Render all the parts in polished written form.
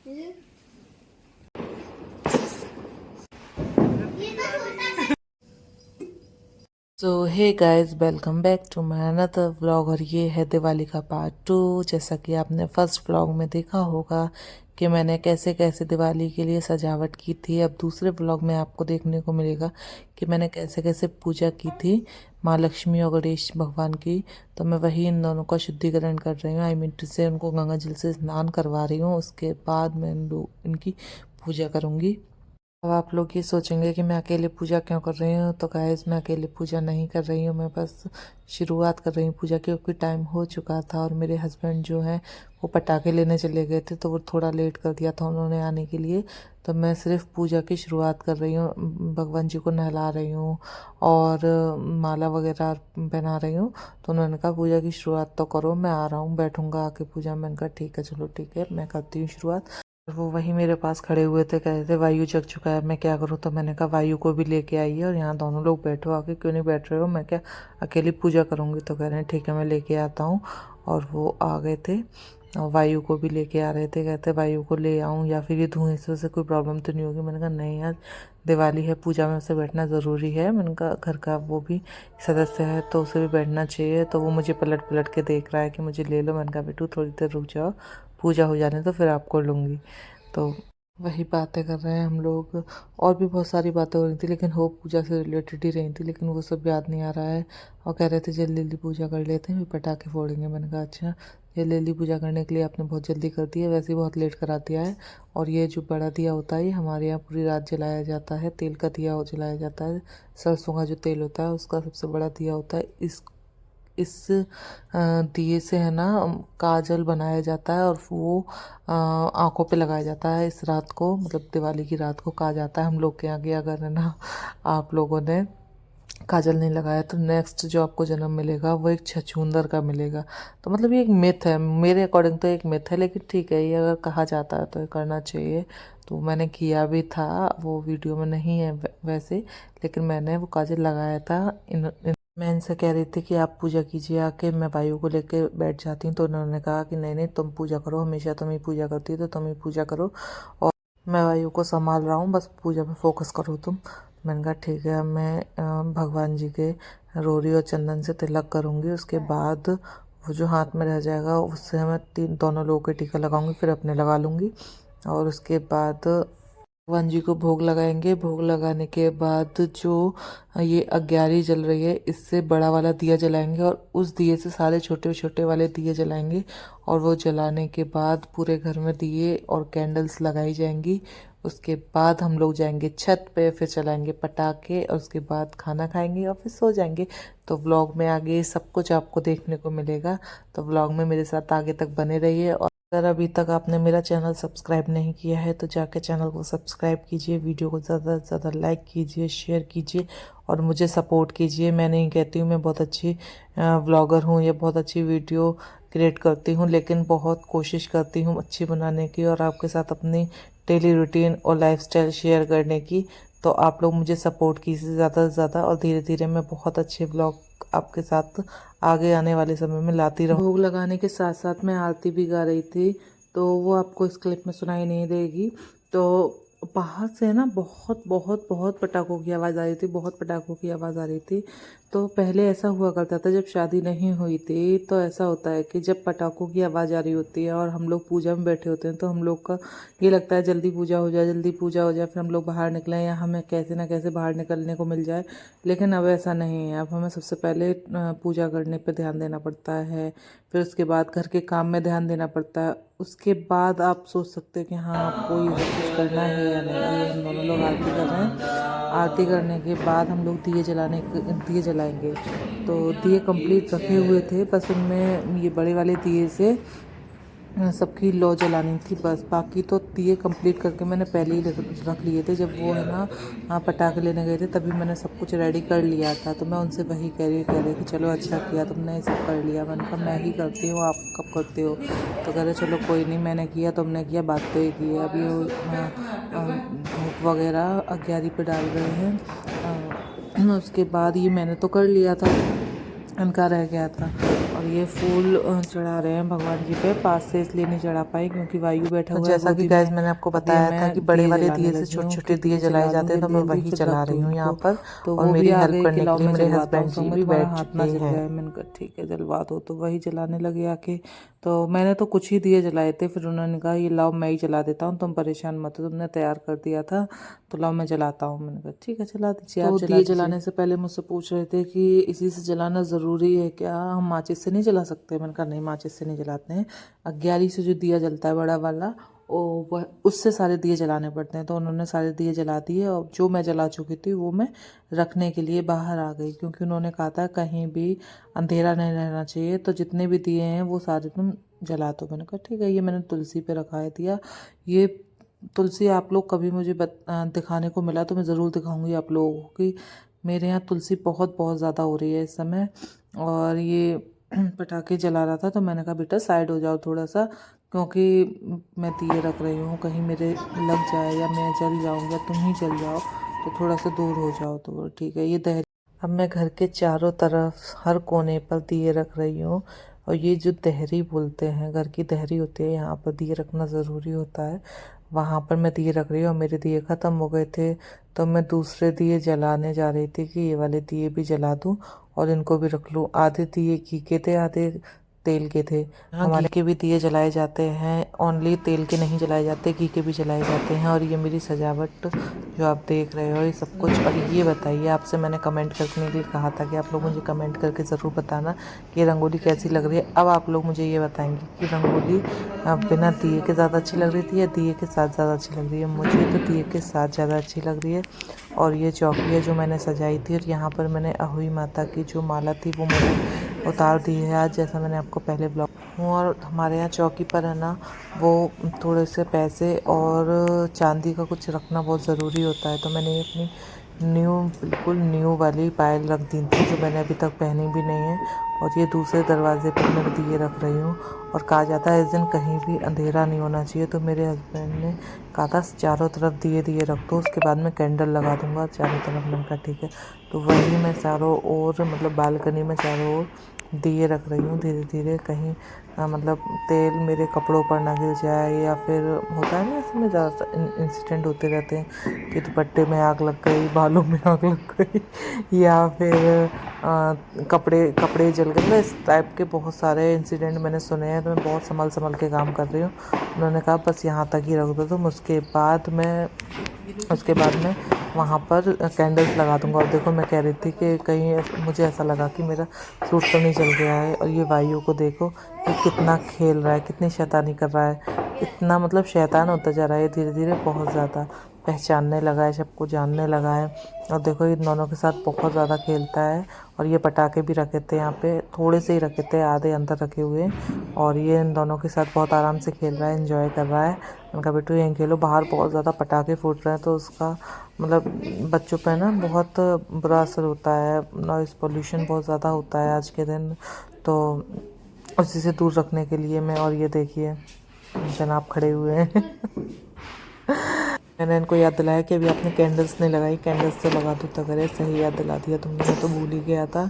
So hey guys, welcome back to my another vlog. और ये है दिवाली का पार्ट 2। जैसा कि आपने फर्स्ट व्लॉग में देखा होगा कि मैंने कैसे कैसे दिवाली के लिए सजावट की थी। अब दूसरे व्लॉग में आपको देखने को मिलेगा कि मैंने कैसे कैसे पूजा की थी माँ लक्ष्मी और गणेश भगवान की। तो मैं वही इन दोनों का शुद्धिकरण कर रही हूँ, आई मीन टू से उनको गंगा जल से स्नान करवा रही हूँ। उसके बाद मैं इनकी पूजा करूँगी। अब आप लोग ये सोचेंगे कि मैं अकेले पूजा क्यों कर रही हूँ। तो गाइस, मैं अकेले पूजा नहीं कर रही हूँ, मैं बस शुरुआत कर रही हूँ पूजा की, क्योंकि टाइम हो चुका था और मेरे हस्बैंड जो हैं वो पटाखे लेने चले गए थे, तो वो थोड़ा लेट कर दिया था उन्होंने आने के लिए। तो मैं सिर्फ पूजा की शुरुआत कर रही हूँ, भगवान जी को नहला रही हूँ और माला वगैरह पहना रही हूँ। तो उन्होंने कहा पूजा की शुरुआत तो करो, मैं आ रहा हूँ, बैठूंगा आके पूजा में। मैंने कहा ठीक है, चलो ठीक है, मैं करती हूँ शुरुआत। वो वही मेरे पास खड़े हुए थे, कह रहे थे वायु जग चुका है, मैं क्या करूँ। तो मैंने कहा वायु को भी लेके आइए और यहाँ दोनों लोग बैठो आके, क्यों नहीं बैठ रहे हो, मैं क्या अकेली पूजा करूँगी। तो कह रहे हैं ठीक है, मैं लेके आता हूँ। और वो आ गए थे और वायु को भी लेके आ रहे थे। कहते वायु को ले आऊँ या फिर ये धुएं से कोई प्रॉब्लम तो नहीं होगी। मैंने कहा नहीं यार, दिवाली है, पूजा में उसे बैठना ज़रूरी है। मैंने कहा घर का वो भी सदस्य है तो उसे भी बैठना चाहिए। तो वो मुझे पलट पलट के देख रहा है कि मुझे ले लो। मैंने कहा बेटू थोड़ी देर रुक जाओ, पूजा हो जाने तो फिर आपको लूँगी। तो वही बातें कर रहे हैं हम लोग। और भी बहुत सारी बातें हो रही थी, लेकिन हो पूजा से रिलेटेड ही रही थी, लेकिन वो सब याद नहीं आ रहा है। और कह रहे थे जल्दी जल्दी पूजा कर लेते हैं, फिर पटाखे फोड़ेंगे। मैंने कहा अच्छा, जल्दी जल्दी पूजा करने के लिए आपने बहुत जल्दी कर दी है, वैसे ही बहुत लेट करा दिया है। और ये जो बड़ा दिया होता है, ये हमारे यहाँ पूरी रात जलाया जाता है। तेल का दिया हो जलाया जाता है, सरसों का जो तेल होता है उसका सबसे बड़ा दिया होता है। इस दिए से है ना काजल बनाया जाता है और वो आँखों पे लगाया जाता है इस रात को, मतलब दिवाली की रात को कहा जाता है हम लोग के यहाँ की। अगर है ना आप लोगों ने काजल नहीं लगाया तो नेक्स्ट जो आपको जन्म मिलेगा वो एक छछूंदर का मिलेगा। तो मतलब ये एक मिथ है, मेरे अकॉर्डिंग तो एक मिथ है, लेकिन ठीक है, ये अगर कहा जाता है तो ये करना चाहिए। तो मैंने किया भी था, वो वीडियो में नहीं है वैसे, लेकिन मैंने वो काजल लगाया था। मैं इनसे कह रही थी कि आप पूजा कीजिए आके, मैं वायु को लेके बैठ जाती हूँ। तो उन्होंने कहा कि नहीं नहीं, तुम पूजा करो, हमेशा तुम ही पूजा करती हो तो तुम ही पूजा करो, और मैं वायु को संभाल रहा हूँ, बस पूजा में फोकस करो तुम। मैंने कहा ठीक है, मैं भगवान जी के रोरी और चंदन से तिलक करूँगी। उसके बाद वो जो हाथ में रह जाएगा उससे मैं दोनों लोगों के टीका लगाऊंगी, फिर अपने लगा लूँगी। और उसके बाद भगवान जी को भोग लगाएंगे। भोग लगाने के बाद जो ये अग्यारी जल रही है, इससे बड़ा वाला दिया जलाएंगे और उस दिए से सारे छोटे छोटे वाले दिए जलाएंगे। और वो जलाने के बाद पूरे घर में दिए और कैंडल्स लगाई जाएंगी। उसके बाद हम लोग जाएंगे छत पे, फिर चलाएंगे पटाखे और उसके बाद खाना खाएंगे और फिर सो जाएंगे। तो व्लॉग में आगे सब कुछ आपको देखने को मिलेगा, तो व्लॉग में मेरे साथ आगे तक बने रहिए। और अगर अभी तक आपने मेरा चैनल सब्सक्राइब नहीं किया है तो जाके चैनल को सब्सक्राइब कीजिए, वीडियो को ज़्यादा से ज़्यादा लाइक कीजिए, शेयर कीजिए और मुझे सपोर्ट कीजिए। मैं नहीं कहती हूँ मैं बहुत अच्छी व्लॉगर हूँ या बहुत अच्छी वीडियो क्रिएट करती हूँ, लेकिन बहुत कोशिश करती हूँ अच्छी बनाने की और आपके साथ अपनी डेली रूटीन और लाइफस्टाइल शेयर करने की। तो आप लोग मुझे सपोर्ट कीजिए ज़्यादा से ज़्यादा, और धीरे धीरे मैं बहुत अच्छे ब्लॉग आपके साथ आगे आने वाले समय में लाती रहूँ। भोग लगाने के साथ साथ मैं आरती भी गा रही थी, तो वो आपको इस क्लिप में सुनाई नहीं देगी। तो बाहर से ना बहुत बहुत बहुत पटाखों की आवाज़ आ रही थी, बहुत पटाखों की आवाज़ आ रही थी। तो पहले ऐसा हुआ करता था जब शादी नहीं हुई थी, तो ऐसा होता है कि जब पटाखों की आवाज़ आ रही होती है और हम लोग पूजा में बैठे होते हैं, तो हम लोग का ये लगता है जल्दी पूजा हो जाए, जल्दी पूजा हो जाए, फिर हम लोग बाहर निकलें या हमें कैसे ना कैसे बाहर निकलने को मिल जाए। लेकिन अब ऐसा नहीं है, अब हमें सबसे पहले पूजा करने पे ध्यान देना पड़ता है, फिर उसके बाद घर के काम में ध्यान देना पड़ता है। उसके बाद आप सोच सकते हैं कि हाँ आपको ये सब कुछ करना है या नहीं। अभी हम दोनों लोग आरती कर रहे हैं, आरती करने के बाद हम लोग दिए जलाएंगे। तो दिए कंप्लीट रखे हुए थे, बस उनमें ये बड़े वाले दिए से सबकी लौ जलानी थी बस। बाकी तो दिए कंप्लीट करके मैंने पहले ही रख लिए थे। जब वो है ना पटाखे लेने गए थे तभी मैंने सब कुछ रेडी कर लिया था। तो मैं उनसे वही कह रही कि चलो अच्छा किया तुमने ये सब कर लिया। मैंने कहा मैं ही करती हूँ, आप कब करते हो। तो कह रहे चलो कोई नहीं, मैंने किया तुमने किया, बात तो एक ही है। अभी धूप वगैरह अग्यारी पे डाल रहे हैं। उसके बाद ये मैंने तो कर लिया था, इनका रह गया था। और ये फूल चढ़ा रहे हैं भगवान जी पे। पास से इसलिए नहीं चढ़ा पाई क्योंकि वायु बैठा हुआ है। जैसा कि गाइस मैंने आपको बताया था कि बड़े वाले दिए से छोटे छोटे दिए जलाए जाते हैं, तो मैं वही जला रही हूँ यहाँ पर। तो और वो मेरी भी आ हेल्प गई करने कि के लाओ लिए मैं मेरे जलवाता हूँ, हस्बैंड सो जी में भी तुम्हारा बैठ हाथ ना चुके जल हैं। जाए। मैंने कहा ठीक है जलवा दो, तो वही जलाने लगे आके। तो मैंने तो कुछ ही दिए जलाए थे, फिर उन्होंने कहा ये लाओ मैं ही जला देता हूँ, तुम परेशान मत हो, तुमने तैयार कर दिया था तो लाओ मैं जलाता हूँ। मैंने कहा ठीक है जला दीजिए। आप दिए जलाने से पहले मुझसे पूछ रहे थे कि इसी से जलाना ज़रूरी है क्या, हम माचिस से नहीं जला सकते। मैंने कहा नहीं, माचिस से नहीं जलाते हैं, अग्यारी से जो दिया जलता है बड़ा वाला, वह उससे सारे दिए जलाने पड़ते हैं। तो उन्होंने सारे दिए जला दिए और जो मैं जला चुकी थी वो मैं रखने के लिए बाहर आ गई, क्योंकि उन्होंने कहा था कहीं भी अंधेरा नहीं रहना चाहिए, तो जितने भी दिए हैं वो सारे तुम जला दो। मैंने कहा ठीक है। ये मैंने तुलसी पे रखा है दिया। ये तुलसी आप लोग कभी मुझे दिखाने को मिला तो मैं ज़रूर दिखाऊंगी आप लोगों को कि मेरे यहाँ तुलसी बहुत बहुत ज़्यादा हो रही है इस समय। और ये पटाखे जला रहा था तो मैंने कहा बेटा साइड हो जाओ थोड़ा सा, क्योंकि मैं दिए रख रही हूँ, कहीं मेरे लग जाए या मैं जल जाऊँ या तुम ही जल जाओ, तो थोड़ा सा दूर हो जाओ। तो ठीक है। ये दहरी अब मैं घर के चारों तरफ हर कोने पर दिए रख रही हूँ। और ये जो दहरी बोलते हैं, घर की दहरी होती है, यहाँ पर दिए रखना ज़रूरी होता है। वहाँ पर मैं दिए रख रही हूँ और मेरे दिए ख़त्म हो गए थे, तो मैं दूसरे दिए जलाने जा रही थी कि ये वाले दिए भी जला दूँ और इनको भी रख लूँ। आधे दिए घी के थे, आधे तेल के थे। हमारे घी के भी दिए जलाए जाते हैं, ओनली तेल के नहीं जलाए जाते, घी के भी जलाए जाते हैं। और ये मेरी सजावट जो आप देख रहे हो ये सब कुछ। और ये बताइए, आपसे मैंने कमेंट करने के लिए कहा था कि आप लोग मुझे कमेंट करके ज़रूर बताना कि रंगोली कैसी लग रही है। अब आप लोग मुझे ये बताएंगे कि रंगोली बिना दिए के ज़्यादा अच्छी लग रही थी या दिए के साथ ज़्यादा अच्छी लग रही है। मुझे तो दिए के साथ ज़्यादा अच्छी लग रही है। और ये चौकी है जो मैंने सजाई थी, और यहाँ पर मैंने अहोई माता की जो माला थी वो मैंने उतार दी है आज, जैसा मैंने आपको पहले ब्लॉग। और हमारे यहाँ चौकी पर है ना, वो थोड़े से पैसे और चांदी का कुछ रखना बहुत ज़रूरी होता है। तो मैंने ये अपनी बिल्कुल न्यू वाली पायल रख दी थी, जो मैंने अभी तक पहनी भी नहीं है। और ये दूसरे दरवाजे पर मैं दिए रख रही हूँ। और कहा जाता है इस दिन कहीं भी अंधेरा नहीं होना चाहिए, तो मेरे हस्बैंड ने कहा था चारों तरफ दिए रख दो, उसके बाद मैं कैंडल लगा दूँगा चारों तरफ। मैंने कहा ठीक है। तो वही मैं चारों ओर, मतलब बालकनी में चारों ओर दिए रख रही हूँ धीरे धीरे, कहीं मतलब तेल मेरे कपड़ों पर ना गिर जाए, या फिर होता है ना इसमें ज़्यादा इंसिडेंट होते रहते हैं कि दुपट्टे में आग लग गई, बालों में आग लग गई, या फिर कपड़े जल गए। मतलब इस टाइप के बहुत सारे इंसिडेंट मैंने सुने हैं, तो मैं बहुत संभल के काम कर रही हूँ। उन्होंने कहा बस यहाँ तक ही रख दो तुम, उसके बाद मैं वहाँ पर कैंडल्स लगा दूँगा। और देखो मैं कह रही थी कि कहीं मुझे ऐसा लगा कि मेरा सूट तो नहीं जल गया है। और ये वायु को देखो कि कितना खेल रहा है, कितनी शैतानी कर रहा है, इतना मतलब शैतान होता जा रहा है धीरे धीरे, बहुत ज़्यादा पहचानने लगा है, सबको जानने लगा है। और देखो इन दोनों के साथ बहुत ज़्यादा खेलता है। और ये पटाखे भी रखे थे यहाँ पे, थोड़े से ही रखे थे, आधे अंदर रखे हुए हैं। और ये इन दोनों के साथ बहुत आराम से खेल रहा है, एंजॉय कर रहा है। उनका बेटू यहीं खेलो, बाहर बहुत ज़्यादा पटाखे फूट रहे हैं, तो उसका मतलब बच्चों पे ना बहुत बुरा असर होता है। नॉइज़ पोल्यूशन बहुत ज़्यादा होता है आज के दिन, तो उसी से दूर रखने के लिए मैं। और ये देखिए जनाब खड़े हुए हैं मैंने इनको याद दिलाया कि अभी आपने कैंडल्स नहीं लगाई, कैंडल्स तो लगा दो। तो करे सही याद दिला दिया तुमने, मैं तो भूल ही गया था।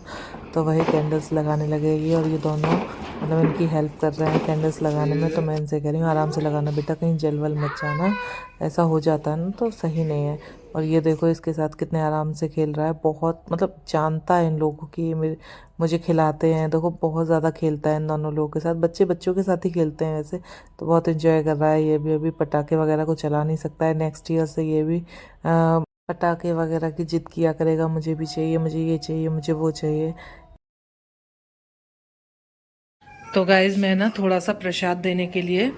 तो वही कैंडल्स लगाने लगेगी। और ये दोनों मतलब इनकी हेल्प कर रहे हैं कैंडल्स लगाने में। तो मैं इनसे कह रही हूँ आराम से लगाना बेटा, कहीं जल वल मच जाना, ऐसा हो जाता है ना तो सही नहीं है। और ये देखो इसके साथ कितने आराम से खेल रहा है, बहुत मतलब जानता है इन लोगों की, ये मुझे खिलाते हैं। देखो बहुत ज़्यादा खेलता है इन दोनों लोगों के साथ, बच्चों के साथ ही खेलते हैं वैसे। तो बहुत एंजॉय कर रहा है ये भी। अभी पटाखे वगैरह को चला नहीं सकता है, नेक्स्ट ईयर से ये भी पटाखे वगैरह की जिद किया करेगा, मुझे भी चाहिए, मुझे ये चाहिए, मुझे वो चाहिए। तो गाइज मैं ना थोड़ा सा प्रसाद देने के लिए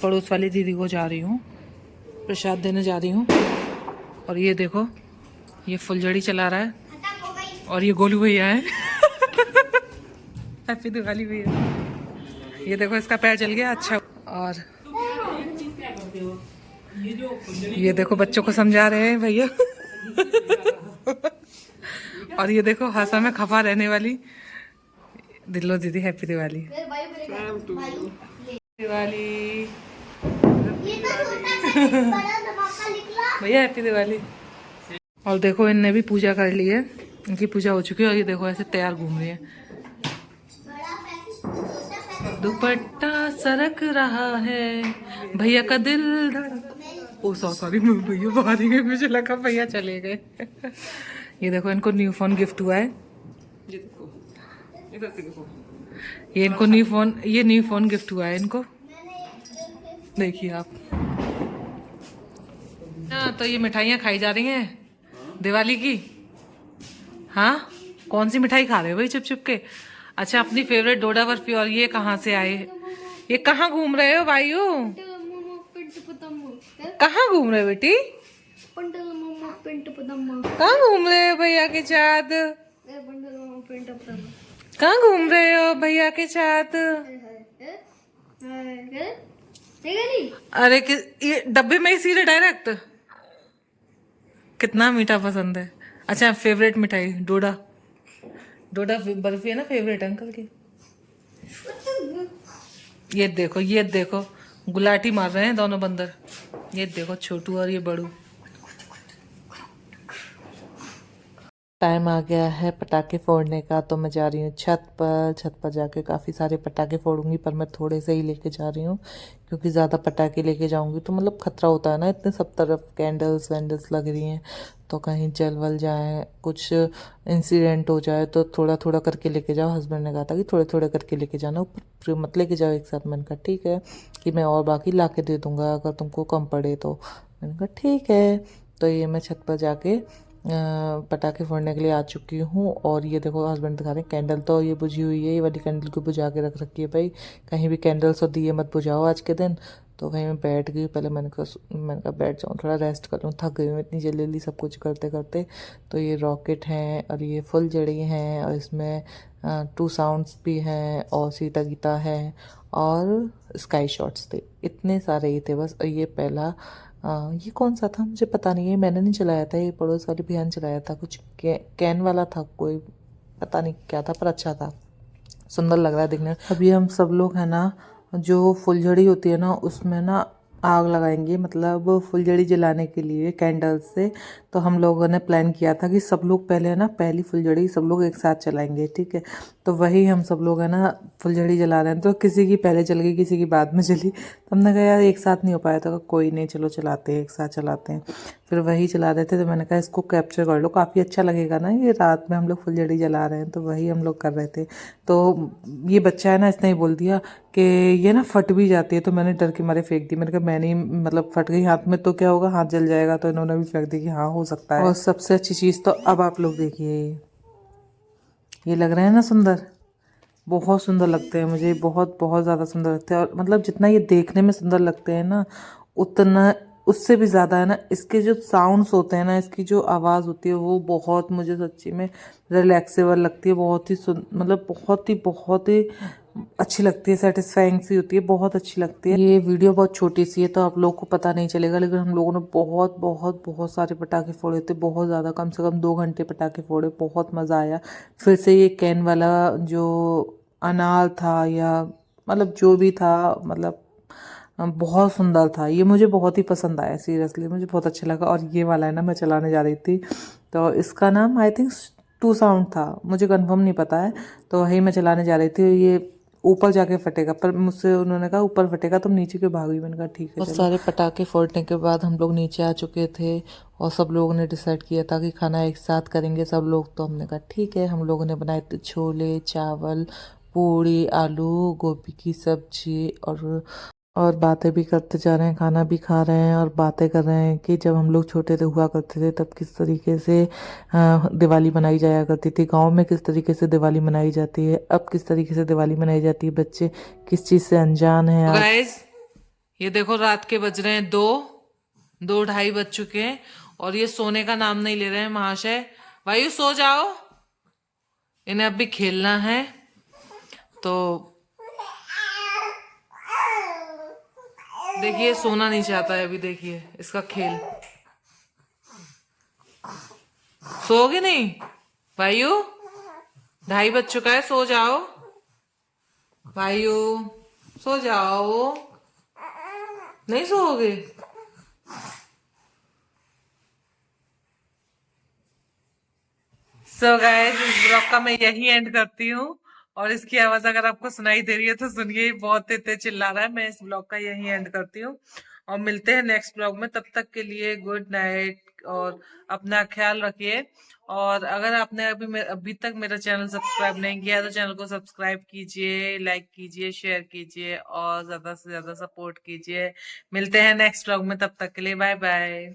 पड़ोस वाली दीदी को जा रही हूँ, प्रसाद देने जा रही हूँ। और ये देखो ये फुलझड़ी चला रहा है, और ये गोलू भैया है हैप्पी दिवाली भैया। ये देखो इसका पैर जल गया। अच्छा। और ये देखो बच्चों को समझा रहे हैं भैया और ये देखो हंसा में खफा रहने वाली दिलो दीदी, हैप्पी दिवाली। दिवाली भैया हैप्पी दिवाली। और देखो इनने भी पूजा कर ली है, इनकी पूजा हो चुकी है। और ये देखो ऐसे तैयार घूम रही है। दुपट्टा सरक रहा है, भैया का दिल धड़क। ओ सॉरी, भैया बाहर ही गए, मुझे लगा भैया चले गए। ये देखो इनको न्यू फोन गिफ्ट हुआ है। ये देखो, इधर से देखो, ये इनको न्यू फोन गिफ्ट हुआ है इनको, देखिए आप। हाँ, तो ये मिठाइयाँ खाई जा रही हैं दिवाली की। हाँ, कौन सी मिठाई खा रहे हो भाई चुप चुप के? अच्छा, अपनी फेवरेट डोडा बर्फी। और ये कहाँ से आए? ये कहाँ घूम रहे हो भाईयो? कहाँ घूम रहे हो बेटी? कहाँ घूम रहे हो भैया के साथ? कहाँ घूम रहे हो भैया के साथ? अरे ये डब्बे में ही सीधे डायरेक्ट। कितना मीठा पसंद है। अच्छा, फेवरेट मिठाई डोडा बर्फी है ना फेवरेट अंकल की। ये देखो गुलाटी मार रहे हैं दोनों बंदर। ये देखो छोटू और ये बड़ू। टाइम आ गया है पटाखे फोड़ने का, तो मैं जा रही हूँ छत पर जाके काफ़ी सारे पटाखे फोड़ूंगी, पर मैं थोड़े से ही लेके जा रही हूँ क्योंकि ज़्यादा पटाखे लेके जाऊंगी तो मतलब खतरा होता है ना, इतने सब तरफ कैंडल्स वैंडल्स लग रही हैं, तो कहीं जल वल जाए, कुछ इंसिडेंट हो जाए, तो थोड़ा थोड़ा करके लेके जाओ। हस्बैंड ने कहा था कि थोड़े थोड़े करके लेके जाना, ऊपर मत लेके जाओ एक साथ। मैंने कहा ठीक है, कि मैं और बाकी ला के दे दूँगा अगर तुमको कम पड़े तो। मैंने कहा ठीक है। तो ये मैं छत पर जाके पटाखे फोड़ने के लिए आ चुकी हूँ। और ये देखो हस्बैंड दिखा रहे हैं कैंडल, तो ये बुझी हुई है, ये वाली कैंडल को बुझा के रख रखी है भाई, कहीं भी कैंडल्स और दिए मत बुझाओ आज के दिन। तो वहीं मैं बैठ गई, पहले मैंने कहा बैठ जाऊँ थोड़ा रेस्ट कर लूँ, थक गई हूँ इतनी जल्दी जल्दी सब कुछ करते करते। तो ये रॉकेट हैं और ये फुलझड़ी हैं और इसमें 2 साउंड्स भी हैं और सीता गीता है और स्काई शॉट्स थे, इतने सारे ही थे बस। और ये पहला ये कौन सा था मुझे पता नहीं है, मैंने नहीं चलाया था, ये पड़ोस वाली बहन चलाया था, कुछ कैन वाला था कोई, पता नहीं क्या था पर अच्छा था, सुंदर लग रहा है दिखने में। अभी हम सब लोग है ना, जो फुलझड़ी होती है ना उसमें ना आग लगाएंगे, मतलब फुलझड़ी जलाने के लिए कैंडल्स से। तो हम लोगों ने प्लान किया था कि सब लोग पहले है ना पहली फुलझड़ी सब लोग एक साथ जलाएंगे, ठीक है। तो वही हम सब लोग है ना फुलझड़ी जला रहे हैं, तो किसी की पहले जल गई किसी की बाद में जली, तो हमने कहा यार एक साथ नहीं हो पाया, तो कोई नहीं चलो चलाते हैं, एक साथ चलाते हैं। फिर वही चला रहे थे, तो मैंने कहा इसको कैप्चर कर लो, काफ़ी अच्छा लगेगा ना ये रात में हम लोग फुलझड़ी जला रहे हैं, तो वही हम लोग कर रहे थे। तो ये बच्चा है ना इसने ही बोल दिया कि ये ना फट भी जाती है, तो मैंने डर के मारे फेंक दी। मैंने कहा मैंने मतलब फट गई हाथ में तो क्या होगा, हाथ जल जाएगा, तो इन्होंने भी फेंक दी कि हाँ हो सकता है। और सबसे अच्छी चीज़ तो अब आप लोग देखिए, ये लग रहे हैं ना सुंदर, बहुत सुंदर लगते हैं मुझे, बहुत बहुत ज़्यादा सुंदर लगते हैं। और मतलब जितना ये देखने में सुंदर लगते हैं ना, उतना उससे भी ज़्यादा है ना इसके जो साउंड्स होते हैं ना, इसकी जो आवाज़ होती है वो बहुत मुझे सच्ची में रिलैक्सेबल लगती है, बहुत ही मतलब बहुत ही अच्छी लगती है, सेटिस्फाइंग सी होती है, बहुत अच्छी लगती है। ये वीडियो बहुत छोटी सी है तो आप लोग को पता नहीं चलेगा, लेकिन हम लोगों ने बहुत बहुत बहुत सारे पटाखे फोड़े थे, बहुत ज़्यादा, कम से कम 2 घंटे पटाखे फोड़े, बहुत मज़ा आया। फिर से ये कैन वाला जो अनार था या मतलब जो भी था, मतलब बहुत सुंदर था, ये मुझे बहुत ही पसंद आया, सीरियसली मुझे बहुत अच्छा लगा। और ये वाला है ना मैं चलाने जा रही थी, तो इसका नाम आई थिंक 2 साउंड था, मुझे कंफर्म नहीं पता है। तो वही मैं चलाने जा रही थी, ये ऊपर जाके फटेगा, पर मुझसे उन्होंने कहा ऊपर फटेगा तुम नीचे क्यों भागी, मैंने कहा ठीक है। बहुत सारे पटाखे फोड़ने के बाद हम लोग नीचे आ चुके थे और सब लोगों ने डिसाइड किया था कि खाना एक साथ करेंगे सब लोग, तो हमने कहा ठीक है। हम लोगों ने बनाए थे छोले चावल पूड़ी आलू गोभी की सब्जी, और बातें भी करते जा रहे हैं, खाना भी खा रहे हैं और बातें कर रहे हैं कि जब हम लोग छोटे थे हुआ करते थे तब किस तरीके से दिवाली मनाई जाया करती थी, गांव में किस तरीके से दिवाली मनाई जाती है, अब किस तरीके से दिवाली मनाई जाती है, बच्चे किस चीज़ से अनजान हैं आज। गाइस ये देखो रात के बज रहे हैं 2 2 ढाई बज चुके हैं और ये सोने का नाम नहीं ले रहे हैं महाशय। भाई सो जाओ, इन्हें अब भी खेलना है। तो देखिए सोना नहीं चाहता है अभी, देखिए इसका खेल। सोओगे नहीं भाइयों? 2:30 बज चुका है, सो जाओ भाइयों, सो जाओ। नहीं सोओगे? सो गाइस इस ब्लॉग का मैं यही एंड करती हूँ। और इसकी आवाज अगर आपको सुनाई दे रही है तो सुनिए, बहुत तेज चिल्ला रहा है। मैं इस ब्लॉग का यही एंड करती हूँ और मिलते हैं नेक्स्ट ब्लॉग में। तब तक के लिए गुड नाइट और अपना ख्याल रखिए। और अगर आपने अभी तक मेरा चैनल सब्सक्राइब नहीं किया तो चैनल को सब्सक्राइब कीजिए, लाइक कीजिए, शेयर कीजिए और ज्यादा से ज्यादा सपोर्ट कीजिए। मिलते हैं नेक्स्ट ब्लॉग में, तब तक के लिए बाय बाय।